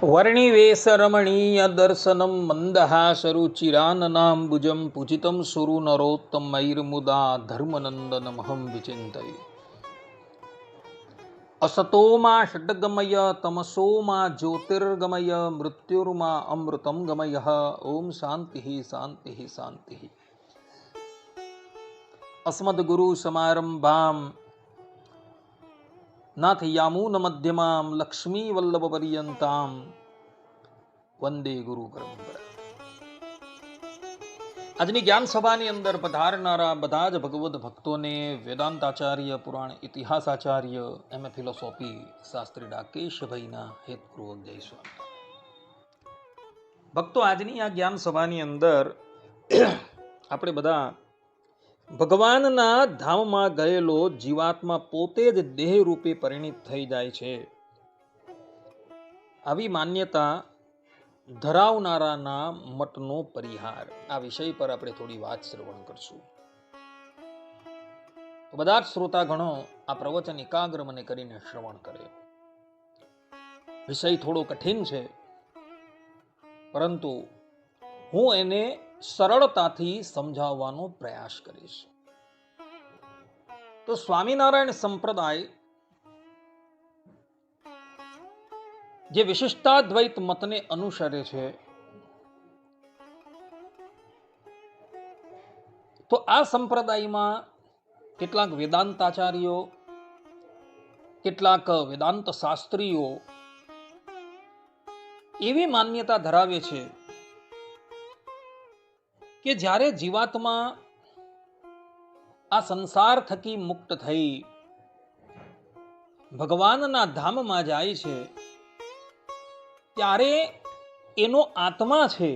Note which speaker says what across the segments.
Speaker 1: વર્ણિવેશરમણીય દર્શનમ મંદહાસરુચિરાનનાંબુજં પૂજિतं સુરુ નરોત્તમૈર્મુદા ધર્મનંદનમહં વિચિંતયે. અસતોમાં ષડ્ગમય તમસોમાં જ્યોતિર્ગમય મૃત્યુર્મા અમૃતમ ગમય. ઓમ શાંતિ શાંતિ શાંતિ. અસ્મદ્ગુરુ સમારંભામ નાથ યામૂન મધ્યમામ લક્ષ્મી વલ્લભ પર્યંતામ વંદે ગુરુ પરંપરા. આજની જ્ઞાન સભાની અંદર પધારનારા બધા જ ભગવદ ભક્તોને વેદાંતાચાર્ય, પુરાણ ઇતિહાસાચાર્ય, એમએ ફિલોસોફી શાસ્ત્રી ડાકેશભાઈના હેતપૂર્વક જય સ્વામી. ભક્તો, આજની આ જ્ઞાન સભાની અંદર આપણે બધા ભગવાનના ધામમાં ગયેલો જીવાત્મા પોતે જ દેહ રૂપે પરિણિત થઈ જાય છે, આવી માન્યતા ધરાવનારાના મતનો પરિહાર, આ વિષય પર આપણે થોડી વાત શ્રવણ કરશું. તો બધા જ શ્રોતાગણો આ પ્રવચન એકાગ્ર મને કરીને શ્રવણ કરે. વિષય થોડો કઠિન છે, પરંતુ હું એને સરળતાથી સમજાવવાનો પ્રયાસ કરીશ. તો સ્વામિનારાયણ સંપ્રદાય જે વિશિષ્ટાદ્વૈત મતને અનુસરે છે, તો આ સંપ્રદાયમાં કેટલાક વેદાંતાચાર્યો, કેટલાક વેદાંત શાસ્ત્રીઓ એવી માન્યતા ધરાવે છે કે જ્યારે જીવાત્મા આ સંસાર થકી મુક્ત થઈ ભગવાનના ધામમાં જાય છે, ત્યારે એનો આત્મા છે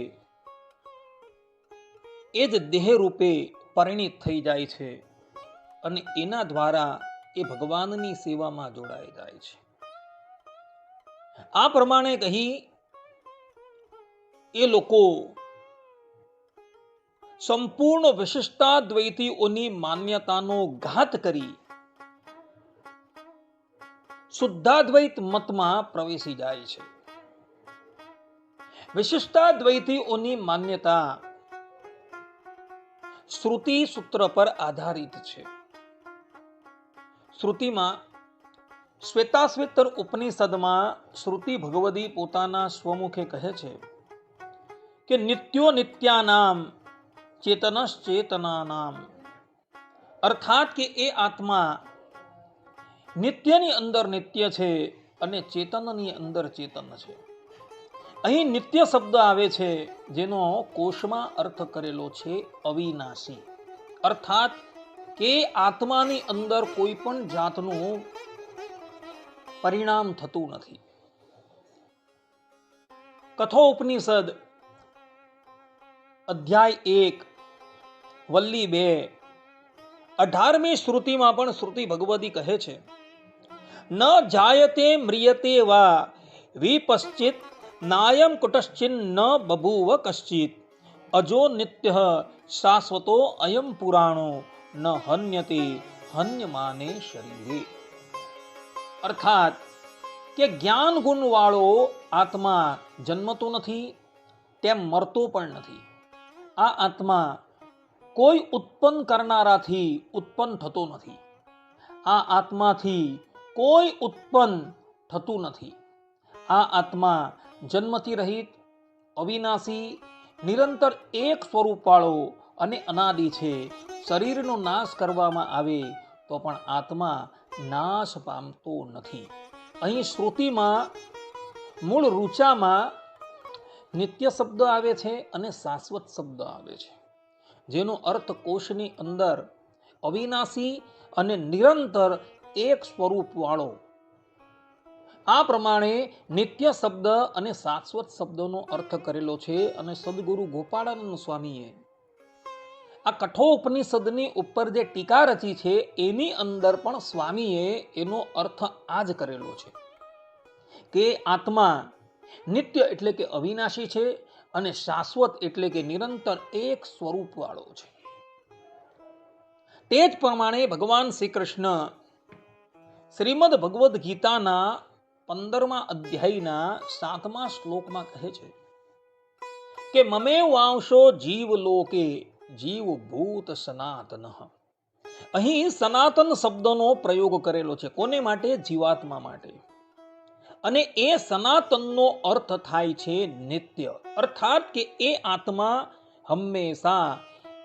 Speaker 1: એ જ દેહ રૂપે પરિણિત થઈ જાય છે અને એના દ્વારા એ ભગવાનની સેવામાં જોડાઈ જાય છે. આ પ્રમાણે કહી એ લોકો સંપૂર્ણ વિશિષ્ટાદ્વૈતીઓની માન્યતાનો ઘાત કરી શુદ્ધાદ્વૈત મતમાં પ્રવેશી જાય છે. વિશિષ્ટાદ્વૈતીઓની માન્યતા શ્રુતિ સૂત્ર પર આધારિત છે. શ્રુતિમાં શ્વેતાશ્વેતર ઉપનિષદમાં શ્રુતિ ભગવદી પોતાના સ્વમુખે કહે છે કે નિત્યો નિત્યાનામ ચેતનશ્ચેતનાનામ, અર્થાત કે એ આત્મા નિત્યની અંદર નિત્ય છે અને ચેતનની અંદર ચેતન છે. અહીં નિત્ય શબ્દ આવે છે, જેનો કોશમાં અર્થ કરેલો છે અવિનાશી, અર્થાત કે આત્માની અંદર કોઈ પણ જાતનું પરિણામ થતું નથી. કઠોપનિષદ અધ્યાય 1 વલ્લી 2 18મી શ્રુતિમાં પણ શ્રુતિ ભગવદી કહે છે, ન જાયતે મ્રિયતે વા વિપશ્ચિત નાયમ કુટશ્ચિન ન બભૂવ કશ્ચિત અજો નિત્ય શાશ્વતો અયમ પુરાણો ન હન્યતે હન્યમાને શરીરે. અર્થાત કે જ્ઞાન ગુણ વાળો આત્મા જન્મતો નથી, તેમ મરતો પણ નથી. આ આત્મા કોઈ ઉત્પન્ન કરનારાથી ઉત્પન્ન થતો નથી. આ આત્માથી કોઈ ઉત્પન્ન થતું નથી. આ આત્મા જન્મથી રહિત, અવિનાશી, નિરંતર એક સ્વરૂપ વાળો અને અનાદિ છે. શરીરનો નાશ કરવામાં આવે તો પણ આત્મા નાશ પામતો નથી. અહીં શ્રુતિમાં મૂળ રૂચામાં નિત્ય શબ્દ આવે છે અને શાશ્વત શબ્દ આવે છે, જેનો અર્થ કોશની અંદર અવિનાશી અને નિરંતર એક સ્વરૂપ વાળો. આ પ્રમાણે નિત્ય શબ્દ અને શાશ્વત શબ્દનો અર્થ કરેલો છે. અને સદગુરુ ગોપાળાનંદ સ્વામીએ આ કઠોપનિષદની ઉપર જે ટીકા રચી છે, એની અંદર પણ સ્વામીએ એનો અર્થ આ જ કરેલો છે કે આત્મા નિત્ય એટલે કે અવિનાશી છે અને શાશ્વત એટલે કે નિરંતર એક સ્વરૂપ વાળો છે. તે જ પ્રમાણે ભગવાન શ્રી કૃષ્ણ શ્રીમદ ભગવદ્ ગીતાના 15મા અધ્યાયના 7મા શ્લોકમાં કહે છે કે મમે વાંશો જીવ લોકે જીવ ભૂત સનાતન. અહીં સનાતન શબ્દનો પ્રયોગ કરેલો છે. કોને માટે? જીવાત્મા માટે. અને એ સનાતનનો અર્થ થાય છે નિત્ય, અર્થાત કે એ આત્મા હંમેશા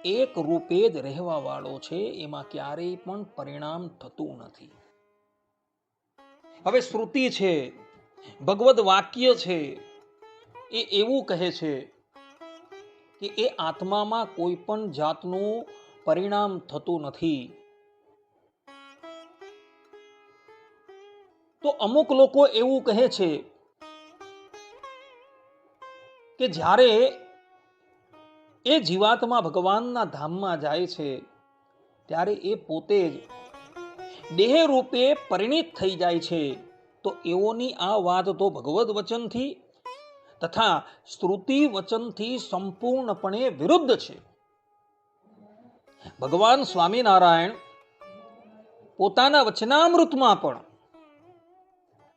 Speaker 1: એક રૂપે જ રહેવા વાળો છે, એમાં ક્યારેય પણ પરિણામ થતું નથી. હવે શ્રુતિ છે, ભગવદ વાક્ય છે, એ એવું કહે છે કે એ આત્મામાં કોઈ પણ જાતનું પરિણામ થતું નથી. તો અમુક લોકો એવું કહે છે કે જ્યારે એ જીવાત્મા ભગવાનના ધામમાં જાય છે ત્યારે એ પોતે જ દેહ રૂપે પરિણિત થઈ જાય છે. તો એઓની આ વાત તો ભગવદ વચનથી તથા શ્રુતિ વચનથી સંપૂર્ણપણે વિરુદ્ધ છે. ભગવાન સ્વામિનારાયણ પોતાના વચનામૃતમાં પણ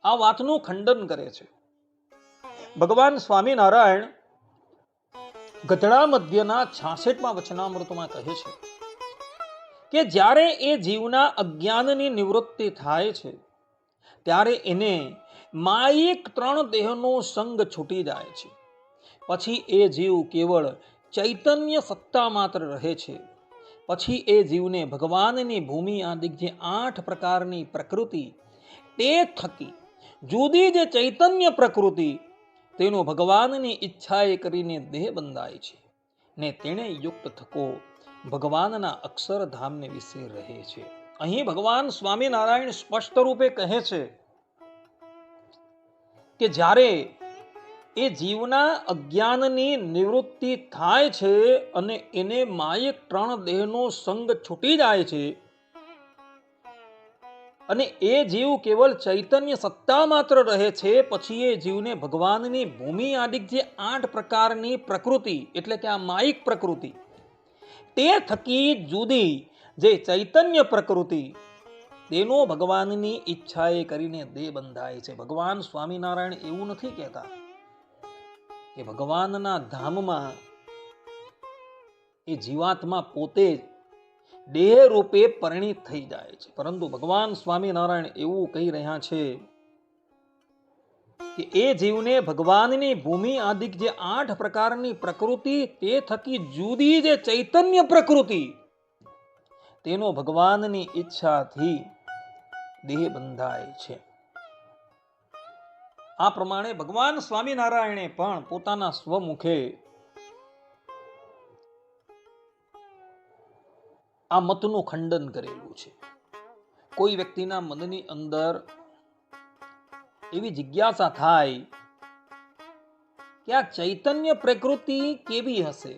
Speaker 1: આ વાતનું ખંડન કરે છે. ભગવાન સ્વામિનારાયણ ગધડા મધ્યના 66મા વચનામૃતમાં કહે છે કે જ્યારે એ જીવના અજ્ઞાનની નિવૃત્તિ થાય છે ત્યારે એને માયિક 3 દેહનો સંગ છૂટી જાય છે. પછી એ જીવ કેવળ ચૈતન્ય સત્તા માત્ર રહે છે. પછી એ જીવને ભગવાનની ભૂમિ આદિક જે 8 પ્રકારની પ્રકૃતિ તે થકી જુદી જે ચૈતન્ય પ્રકૃતિ તેનો ભગવાનની ઈચ્છાએ કરીને દેહ બંધાય છે ને તેને યુક્ત થકો ભગવાનના અક્ષરધામને વિશે રહે છે. અહીં ભગવાન સ્વામિનારાયણ સ્પષ્ટ રૂપે કહે છે કે જ્યારે એ જીવના અજ્ઞાનની નિવૃત્તિ થાય છે અને એને માયિક 3 દેહનો સંગ છૂટી જાય છે અને એ જીવ કેવળ ચૈતન્ય સત્તા માત્ર રહે છે, પછી એ જીવને ભગવાનની ભૂમિ આદિક જે 8 પ્રકારની પ્રકૃતિ એટલે કે આ માયિક પ્રકૃતિ તે થકી જુદી જે ચૈતન્ય પ્રકૃતિ તેનો ભગવાનની ઈચ્છાએ કરીને દેહ બંધાય છે. ભગવાન સ્વામિનારાયણ એવું નથી કહેતા કે ભગવાનના ધામમાં એ જીવાત્મા પોતે જ દેહ રૂપે પરિણિત થઈ જાય છે, પરંતુ ભગવાન સ્વામિનારાયણ એવું કહી રહ્યા છે કે એ જીવને ભગવાનની ભૂમિ આદિક જે 8 પ્રકારની પ્રકૃતિ તે થકી જુદી જે ચૈતન્ય પ્રકૃતિ તેનો ભગવાનની ઈચ્છાથી દેહ બંધાય છે. આ પ્રમાણે ભગવાન સ્વામિનારાયણે પણ પોતાના સ્વમુખે આ મતનું ખંડન કરેલું છે. કોઈ વ્યક્તિના મનની અંદર એવી જિજ્ઞાસા થાય કે આ ચૈતન્ય પ્રકૃતિ કેવી હશે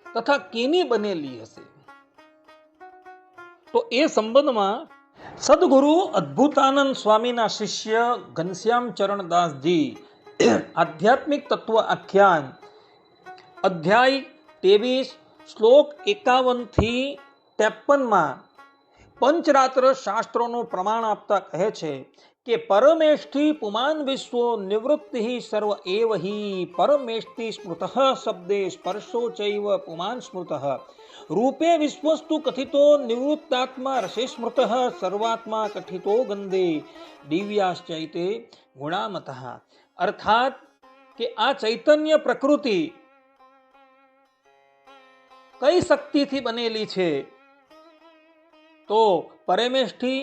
Speaker 1: તથા કેની બનેલી હશે, તો એ સંબંધમાં સદગુરુ અદ્ભુતાનંદ સ્વામીના શિષ્ય ઘનશ્યામ ચરણદાસજી આધ્યાત્મિક તત્વ આખ્યાન અધ્યાય 23 શ્લોક 51 થી 53માં પંચરાત્ર શાસ્ત્રોનું પ્રમાણ આપતા કહે છે કે પરમેષ્ઠિ પુમાન વિશ્વો નિવૃત્તિ સર્વ એવ હિ પરમેષ્ઠિ સ્મૃતઃ શબ્દે સ્પર્શો ચૈવ પુમાન સ્મૃતઃ રૂપે વિશ્વસ્તુ કથિતો નિવૃત્તાત્મા રસે સ્મૃતઃ સર્વાત્મા કથિતો ગંધે દિવ્યાશ્ચૈતે ગુણામતઃ. અર્થાત કે આ ચૈતન્ય પ્રકૃતિ કઈ શક્તિથી બનેલી છે? તો પરમેષ્ઠિ,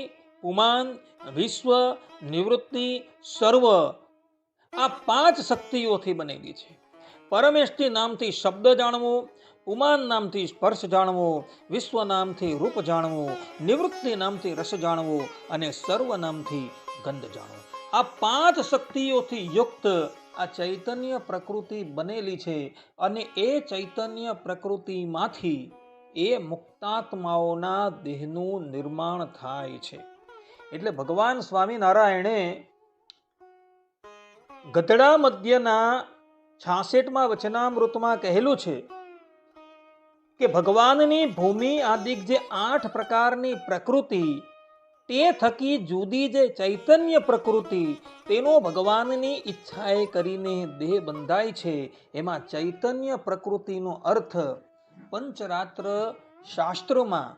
Speaker 1: પુમાન, વિશ્વ, નિવૃત્તિ, સર્વ આ 5 શક્તિઓથી બનેલી છે. પરમેષ્ઠિ નામથી શબ્દ જાણવો, પુમાન નામથી સ્પર્શ જાણવો, વિશ્વ નામથી રૂપ જાણવો, નિવૃત્તિ નામથી રસ જાણવો અને સર્વ નામથી ગંધ જાણવો. આ 5 શક્તિઓથી યુક્ત આ ચૈતન્ય પ્રકૃતિ બનેલી છે અને એ ચૈતન્ય પ્રકૃતિમાંથી એ મુક્તાત્માઓના દેહનું નિર્માણ થાય છે. એટલે ભગવાન સ્વામિનારાયણે ગધડા મધ્યના 66મા વચનામૃતમાં કહેલું છે કે ભગવાનની ભૂમિ આદિક જે 8 પ્રકારની પ્રકૃતિ તે થકી જુદી જે ચૈતન્ય પ્રકૃતિ તેનો ભગવાનની ઈચ્છાએ કરીને દેહ બંધાય છે. એમાં ચૈતન્ય પ્રકૃતિનો અર્થ પંચરાત્ર શાસ્ત્રોમાં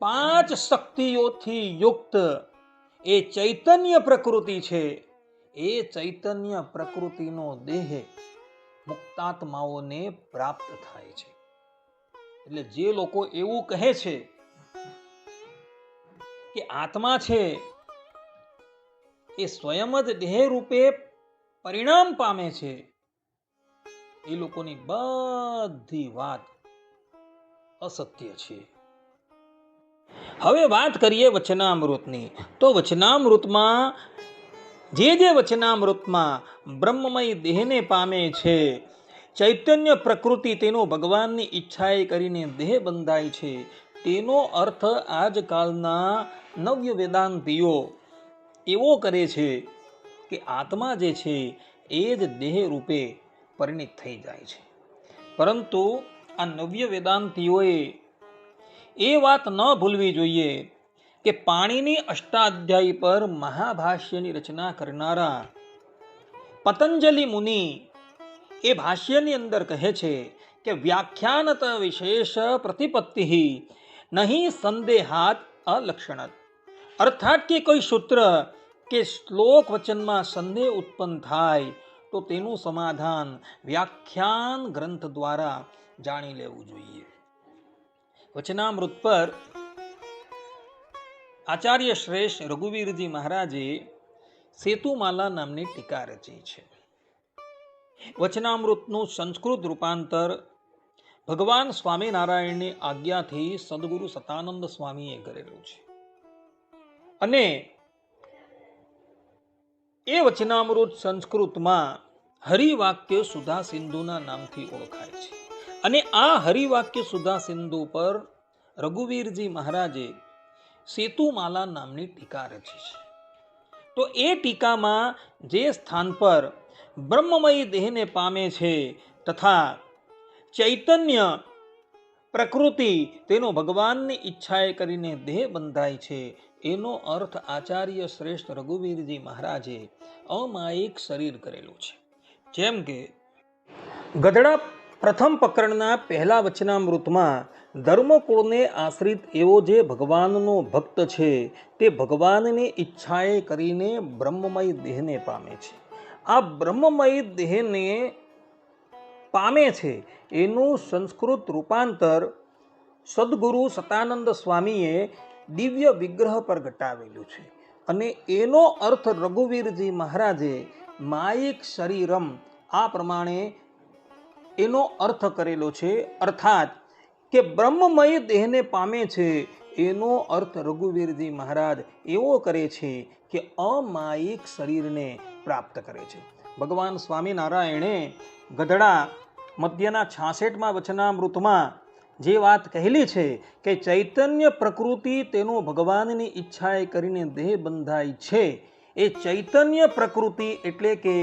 Speaker 1: 5 શક્તિઓથી યુક્ત એ ચૈતન્ય પ્રકૃતિ છે. એ ચૈતન્ય પ્રકૃતિનો દેહ મુક્તાત્માઓને પ્રાપ્ત થાય છે. એટલે જે લોકો એવું કહે છે કે આત્મા છે એ સ્વયં જ દેહ રૂપે પરિણામ પામે છે, એ લોકોની બધી વાત અસત્ય છે. હવે વાત કરીએ વચનામૃતની. તો વચનામૃતમાં જે વચનામૃતમાં બ્રહ્મમય દેહને પામે છે, ચૈતન્ય પ્રકૃતિ તેનો ભગવાનની ઈચ્છાએ કરીને દેહ બંધાય છે, તેનો અર્થ આજકાલના નવ્ય વેદાંતીઓ એવો કરે છે કે આત્મા જે છે એ જ દેહ રૂપે પરિણિત થઈ જાય છે. પરંતુ આ નવ્ય વેદાંતીઓએ એ વાત ન ભૂલવી જોઈએ કે પાણિની અષ્ટાધ્યાયી પર મહાભાષ્યની રચના કરનારા પતંજલિ મુનિ એ ભાષ્યની અંદર કહે છે કે વ્યાખ્યાનત વિશેષ પ્રતિપત્તિ નહીં સંદેહાત અલક્ષણત. અર્થાત કે કોઈ સૂત્ર કે શ્લોક વચનમાં સંદેહ ઉત્પન્ન થાય તો તેનું સમાધાન વ્યાખ્યાન ગ્રંથ દ્વારા જાણી લેવું જોઈએ. વચનામૃત પર આચાર્ય શ્રેષ્ઠ રઘુવીરજી મહારાજે સેતુમાલા નામની ટીકા રચી છે. વચનામૃતનું સંસ્કૃત રૂપાંતર ભગવાન સ્વામિનારાયણની આજ્ઞાથી સદગુરુ સતાનંદ સ્વામીએ કરેલું છે. અને એ વચનામૃત સંસ્કૃતમાં હરિવાક્ય સુધા સિંધુના નામથી ઓળખાય છે. અને આ હરિવાક્ય સુધા સિંધુ પર રઘુવીરજી મહારાજે સેતુમાલા નામની ટીકા રચી છે. તો એ ટીકામાં જે સ્થાન પર બ્રહ્મમય દેહને પામે છે તથા ચૈતન્ય પ્રકૃતિ તેનો ભગવાનની ઈચ્છાએ કરીને દેહ બંધાય છે, એનો અર્થ આચાર્ય શ્રેષ્ઠ રઘુવીરજી મહારાજે અમાયિક શરીર કરેલું છે. જેમ કે ગધડા પ્રથમ પ્રકરણના પહેલા વચનામૃતમાં ધર્મકુળને આશ્રિત એવો જે ભગવાનનો ભક્ત છે તે ભગવાનની ઈચ્છાએ કરીને બ્રહ્મમય દેહને પામે છે. આ બ્રહ્મમય દેહને પામે છે એનું સંસ્કૃત રૂપાંતર સદગુરુ સતાનંદ સ્વામીએ દિવ્ય વિગ્રહ પર ઘટાવેલું છે. અને એનો અર્થ રઘુવીરજી મહારાજે માયિક શરીરમ આ પ્રમાણે એનો અર્થ કરેલો છે. અર્થાત કે બ્રહ્મમય દેહને પામે છે એનો અર્થ રઘુવીરજી મહારાજ એવો કરે છે કે અમાયિક શરીરને પ્રાપ્ત કરે છે. ભગવાન સ્વામિનારાયણે ગધડા મધ્યના 66મા વચનામૃતમાં જે વાત કહેલી છે કે ચૈતન્ય પ્રકૃતિ તેનો ભગવાનની ઈચ્છાએ કરીને દેહ બંધાય છે, એ ચૈતન્ય પ્રકૃતિ એટલે કે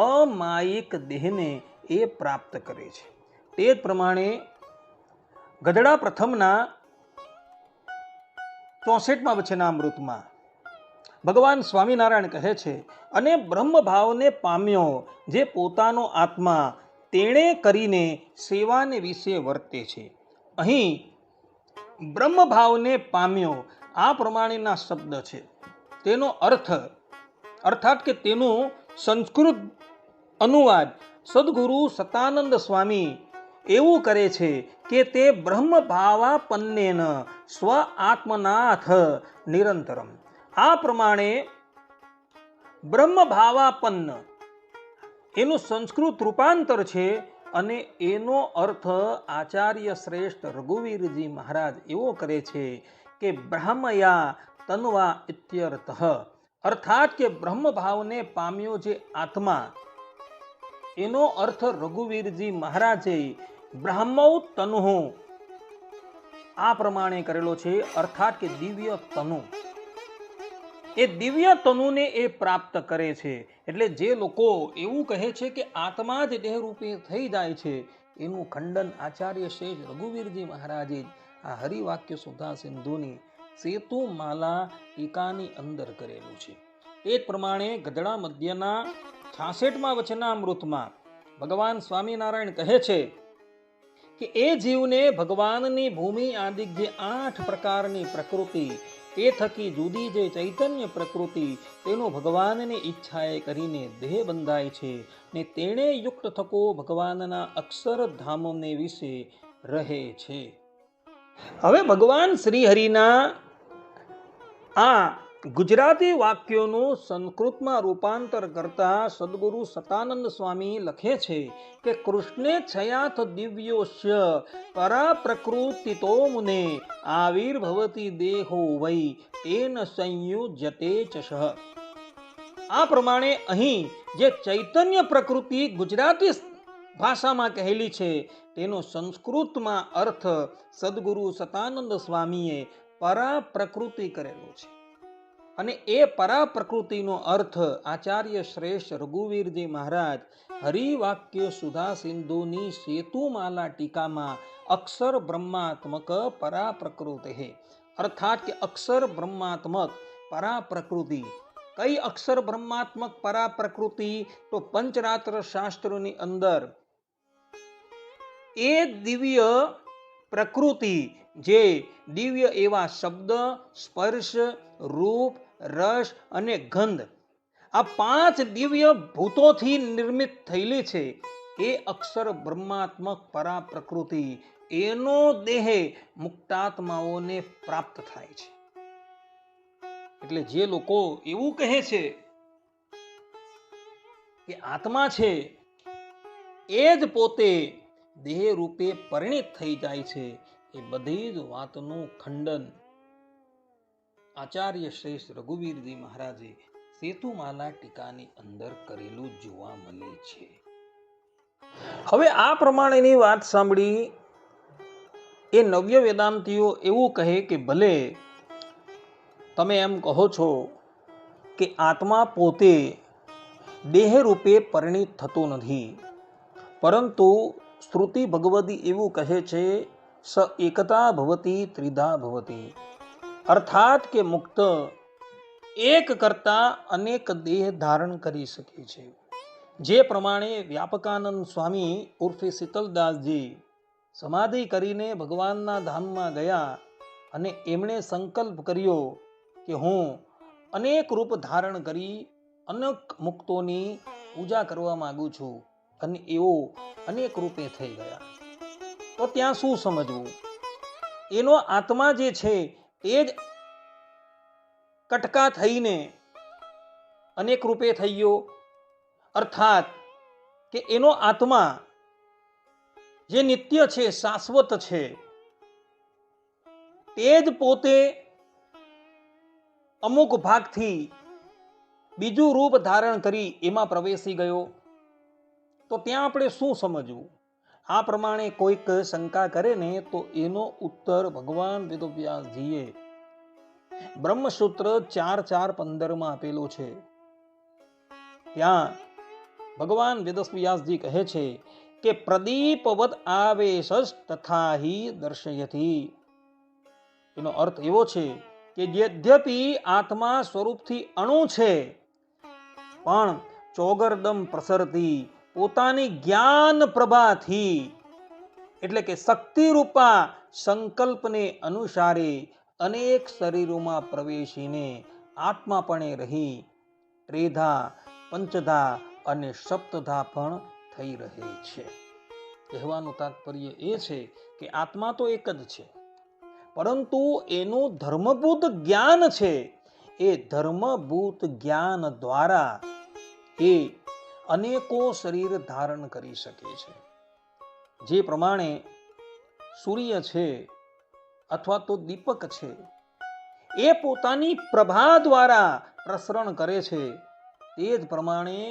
Speaker 1: અમાયિક દેહને એ પ્રાપ્ત કરે છે. તે જ પ્રમાણે ગધડા પ્રથમના 64મા વચનામૃતમાં ભગવાન સ્વામિનારાયણ કહે છે, અને બ્રહ્મભાવને પામ્યો જે પોતાનો આત્મા તેણે કરીને સેવાને વિશે વર્તે છે. અહીં બ્રહ્મભાવને પામ્યો આ પ્રમાણેના શબ્દ છે. તેનો અર્થાત કે તેનું સંસ્કૃત અનુવાદ સદગુરુ સતાનંદ સ્વામી એવું કરે છે કે તે બ્રહ્મભાવાપન્નેન સ્વ આત્મનાથ નિરંતરમ. આ પ્રમાણે બ્રહ્મભાવાપન્ન એનું સંસ્કૃત રૂપાંતર છે. અને એનો અર્થ આચાર્ય શ્રેષ્ઠ રઘુવીરજી મહારાજ એવો કરે છે કે બ્રહ્મયા તન્વા ઇત્યર્થ. અર્થાત કે બ્રહ્મભાવને પામ્યો જે આત્મા એનો અર્થ રઘુવીરજી મહારાજે બ્રહ્મૌ તનુ આ પ્રમાણે કરેલો છે. અર્થાત કે દિવ્ય તનુ, એ દિવ્ય તનુને એ પ્રાપ્ત કરે છે. એટલે જે લોકો એવું કહે છે કે આત્મા જ દેહ રૂપે થઈ જાય છે એનું ખંડન આચાર્ય શ્રેષ્ઠ રઘુવીરજી મહારાજે આ હરિવાક્ય સુધા સિંધુની સેતુમાલા ટીકાની અંદર કરેલું છે. તે જ પ્રમાણે ગધડા મધ્યના 66મા વચનામૃતમાં ભગવાન સ્વામિનારાયણ કહે છે કે એ જીવને ભગવાનની ભૂમિ આદિ જે 8 પ્રકારની પ્રકૃતિ, તે થકી જુદી જે ચૈતન્ય પ્રકૃતિ, તેનો ભગવાનની ઈચ્છાએ કરીને દેહ બંધાય છે ને તેણે યુક્ત થકો ભગવાનના અક્ષરધામને વિશે રહે છે. હવે ભગવાન શ્રી હરિના આ ગુજરાતી વાક્યોનું સંસ્કૃતમાં રૂપાંતર કરતા સદગુરુ સતાનંદ સ્વામી લખે છે કે કૃષ્ણે છયાથ દિવ્યોસ્ય પરા પ્રકૃતિતો મુને આવિર્ભવતી દેહો વૈ તેન સંયુજ્યતે ચષ. આ પ્રમાણે અહીં જે ચૈતન્ય પ્રકૃતિ ગુજરાતી ભાષામાં કહેલી છે તેનો સંસ્કૃતમાં અર્થ સદગુરુ સતાનંદ સ્વામીએ પરા પ્રકૃતિ કરેલો છે. અને એ પરા પ્રકૃતિનો અર્થ આચાર્ય શ્રેષ્ઠ રઘુવીરજી મહારાજ હરિવાક્ય સુધા સિંધુની સેતુમાલા ટીકામાં અક્ષર બ્રહ્માત્મક પરા પ્રકૃતિ, અર્થાત કે અક્ષર બ્રહ્માત્મક પરા પ્રકૃતિ. કઈ અક્ષર બ્રહ્માત્મક પરા પ્રકૃતિ? તો પંચરાત્ર શાસ્ત્રોની અંદર એ દિવ્ય પ્રકૃતિ, જે દિવ્ય એવા શબ્દ, સ્પર્શ, રૂપ, રસ અને ગંધ, આ 5 દિવ્ય ભૂતોથી નિર્મિત થયેલી છે, એ અક્ષર બ્રહ્માત્મક પરા પ્રકૃતિ, એનો દેહ મુક્તાત્માઓને પ્રાપ્ત થાય છે. એટલે જે લોકો એવું કહે છે કે આત્મા છે એ જ પોતે દેહ રૂપે પરિણિત થઈ જાય છે, એ બધી જ વાતનું ખંડન આચાર્ય શ્રેષ્ઠ રઘુવીરજી મહારાજે સેતુમાલા ટીકાની અંદર કરેલું જોવા મળે છે. હવે આ પ્રમાણેની વાત સાંભળી એ નવ્ય વેદાંતીઓ એવું કહે કે ભલે તમે એમ કહો છો કે આત્મા પોતે દેહ રૂપે પરિણિત થતો નથી, પરંતુ શ્રુતિ ભગવદી એવું કહે છે સ એકતા ભવતી ત્રિધા ભવતી, અર્થાત કે મુક્ત એક કરતા અનેક દેહ ધારણ કરી શકે છે. જે પ્રમાણે વ્યાપકાનંદ સ્વામી ઉર્ફે શીતલદાસજી સમાધિ કરીને ભગવાનના ધામમાં ગયા અને એમણે સંકલ્પ કર્યો કે હું અનેક રૂપ ધારણ કરી અનેક મુક્તોની પૂજા કરવા માંગુ છું, અને એવો અનેક રૂપે થઈ ગયા. તો ત્યાં શું સમજવું? એનો આત્મા જે છે એ જ કટકા થઈને અનેક રૂપે થઈ ગયો, અર્થાત કે એનો આત્મા જે નિત્ય છે, શાશ્વત છે, તે જ પોતે અમુક ભાગથી બીજું રૂપ ધારણ કરી એમાં પ્રવેશી ગયો. તો ત્યાં આપણે શું સમજવું? આ પ્રમાણે કોઈક શંકા કરે ને તો એનો ઉત્તર ભગવાન વેદવ્યાસજીએ બ્રહ્મસૂત્ર 4.4.15 આપેલો છે. ત્યાં ભગવાન વેદવ્યાસજી કહે છે કે પ્રદીપવદ આવેશ તથા હિ દર્શયતી. એનો અર્થ એવો છે કે યદ્યપિ આત્મા સ્વરૂપથી અણુ છે, પણ ચોગરદમ પ્રસરતી પોતાની જ્ઞાન પ્રભાથી, એટલે કે શક્તિ રૂપા સંકલ્પને અનુસારે અનેક શરીરોમાં પ્રવેશીને આત્માપણે રહી ત્રેધા, પંચધા અને સપ્તધા પણ થઈ રહે છે. કહેવાનું તાત્પર્ય એ છે કે આત્મા તો એક જ છે, પરંતુ એનું ધર્મભૂત જ્ઞાન છે, એ ધર્મભૂત જ્ઞાન દ્વારા એ અનેકો શરીર ધારણ કરી શકે છે. જે પ્રમાણે સૂર્ય છે અથવા તો દીપક છે, એ પોતાની પ્રભા દ્વારા પ્રસરણ કરે છે, તે જ પ્રમાણે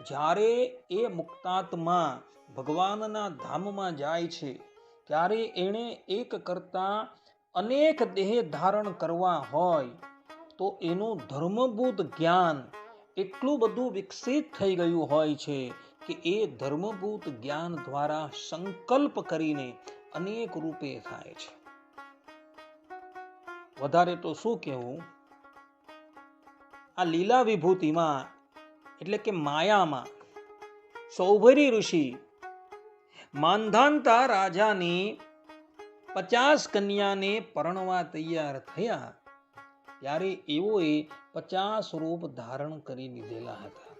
Speaker 1: જ્યારે એ મુક્તાત્મા ભગવાનના ધામમાં જાય છે ત્યારે એણે એક કરતા અનેક દેહ ધારણ કરવા હોય તો એનું ધર્મભૂત જ્ઞાન એટલું બધું વિકસિત થઈ ગયું હોય છે કે એ ધર્મભૂત જ્ઞાન દ્વારા સંકલ્પ કરીને અનેક રૂપે થાય છે. વધારે તો શું કહેવું, આ લીલા વિભૂતિમાં એટલે કે માયામાં સૌભરી ઋષિ માંધાંતા રાજાની 50 કન્યાને પરણવા તૈયાર થયા ત્યારે એઓએ 50 રૂપ ધારણ કરી લીધેલા હતા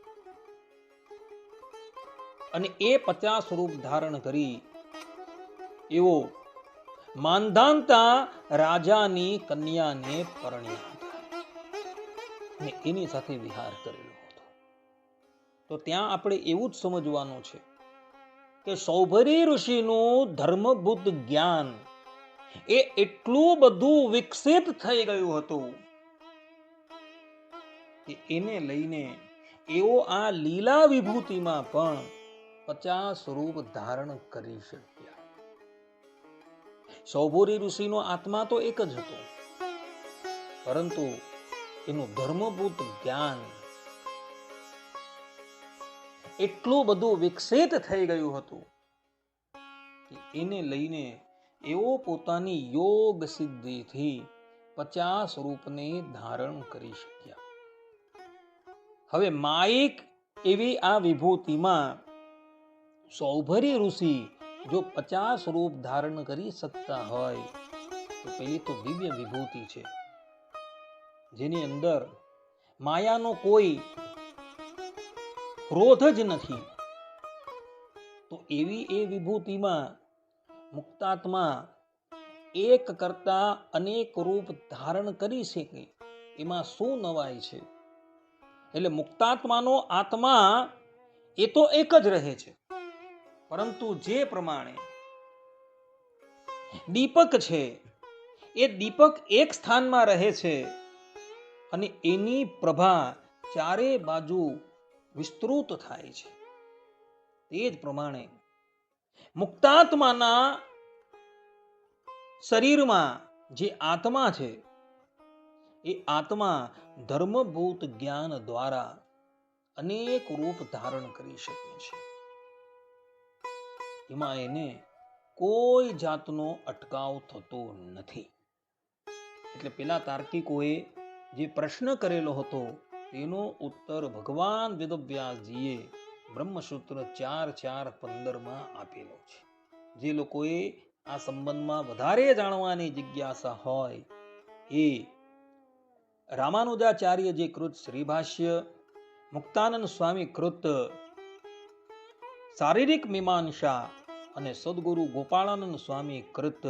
Speaker 1: અને એ 50 રૂપ ધારણ કરી એવો માંધાંતા રાજાની કન્યાને પરણ્યા હતા અને એની સાથે વિહાર કરેલો હતો. તો ત્યાં આપણે એવું જ સમજવાનું છે કે સૌભરી ઋષિનું ધર્મબુદ્ધ જ્ઞાન એ એટલું બધું વિકસિત થઈ ગયું હતું કે એને લઈને એઓ આ લીલા વિભૂતિમાં પણ 50 રૂપ ધારણ કરી શક્યા. સૌભરી ઋષિનો આત્મા તો એક જ હતો, પરંતુ એનું ધર્મભૂત જ્ઞાન એટલું બધું વિકસિત થઈ ગયું હતું કે એને લઈને એઓ પોતાની યોગ સિદ્ધિથી 50 રૂપને ધારણ કરી શક્યા. હવે માયિક એવી આ વિભૂતિમાં સૌભરી ઋષિ જો 50 રૂપ ધારણ કરી શકતા હોય તો પેલી તો દિવ્ય વિભૂતિ છે, જેની અંદર માયાનો કોઈ ક્રોધ જ નથી. તો એવી એ વિભૂતિમાં મુક્તાત્મા એક કરતા અનેક રૂપ ધારણ કરી શકે, એમાં શું નવાઈ છે? એટલે મુક્તાત્માનો આત્મા એ તો એક જ રહે છે, પરંતુ જે પ્રમાણે દીપક છે એ દીપક એક સ્થાનમાં રહે છે અને એની પ્રભા ચારે બાજુ વિસ્તૃત થાય છે, તે જ પ્રમાણે મુક્તાત્માના શરીરમાં જે આત્મા છે એ આત્મા ધર્મભૂત જ્ઞાન દ્વારા અનેક રૂપ ધારણ કરી શકે છે. એમાં એને કોઈ જાતનો અટકાવ થતો નથી. એટલે પેલા તાર્કિકોએ જે પ્રશ્ન કરેલો હતો તેનો ઉત્તર ભગવાન વેદવ્યાસજીએ બ્રહ્મસૂત્ર 4.4.15 આપેલો છે. જે લોકોએ આ સંબંધમાં વધારે જાણવાની જિજ્ઞાસા હોય એ રામાનુજાચાર્ય જે કૃત શ્રીભાષ્ય, મુક્તાનંદ સ્વામી કૃત શારીરિક મીમાંસા અને સદગુરુ ગોપાળાનંદ સ્વામી કૃત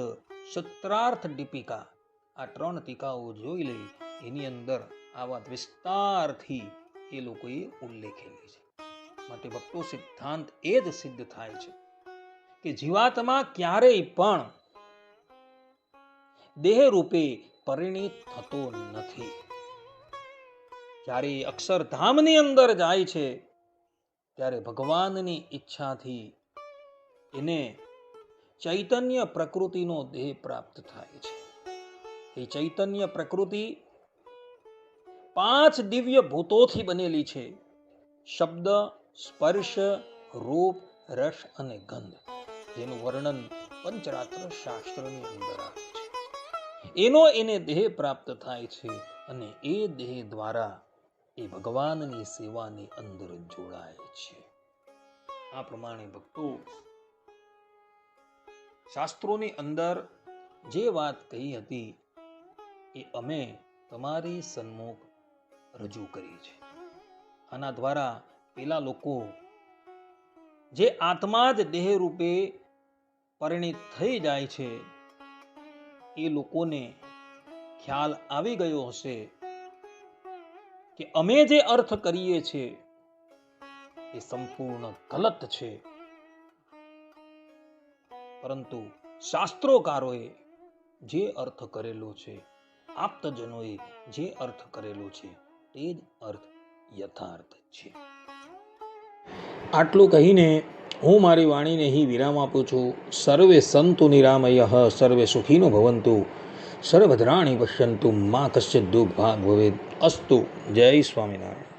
Speaker 1: સત્રાર્થ દીપિકા, આ 3 ટીકાઓ જોઈ લે. એની અંદર આ વાત વિસ્તારથી એ લોકોએ ઉલ્લેખેલી છે. માટે ભક્તો સિદ્ધાંત એ જ સિદ્ધ થાય છે કે જીવાત્મા ક્યારેય પણ દેહ રૂપે પરિણિત થતો નથી. જ્યારે અક્ષરધામની અંદર જાય છે ત્યારે ભગવાનની ઈચ્છાથી એને ચૈતન્ય પ્રકૃતિનો દેહ પ્રાપ્ત થાય છે. એ ચૈતન્ય પ્રકૃતિ 5 દિવ્ય ભૂતોથી બનેલી છે: શબ્દ, સ્પર્શ, રૂપ, રસ અને ગંધ, જેનું વર્ણન પંચરાત્ર શાસ્ત્રની અંદર આવે છે. એનો એને દેહ પ્રાપ્ત થાય છે અને એ દેહ દ્વારા એ ભગવાનની સેવાની અંદર જોડાય છે. આ પ્રમાણે ભક્તો શાસ્ત્રોની અંદર જે વાત કહી હતી એ અમે તમારી સન્મુખ રજૂ કરી છે. આના દ્વારા પેલા લોકો જે આત્મા જ દેહ રૂપે પરિણિત થઈ જાય છે એ લોકોને ખ્યાલ આવી ગયો હશે કે અમે જે અર્થ કરીએ છીએ એ સંપૂર્ણ ગલત છે, પરંતુ શાસ્ત્રોકારોએ જે અર્થ કરેલો છે, આપ્તજનોએ જે અર્થ કરેલો છે તે જ અર્થ યથાર્થ છે. આટલું કહીને હું મારી વાણીને અહીં વિરામ આપું છું. સર્વે સંતુ નિરામયઃ, સર્વે સુખીનો ભવંતુ, સર્વભદ્રાણિ પશ્યન્તુ, મા કશ્ચિદ દુઃખ ભાગ ભવેદ. અસ્તુ. જય સ્વામિનારાયણ.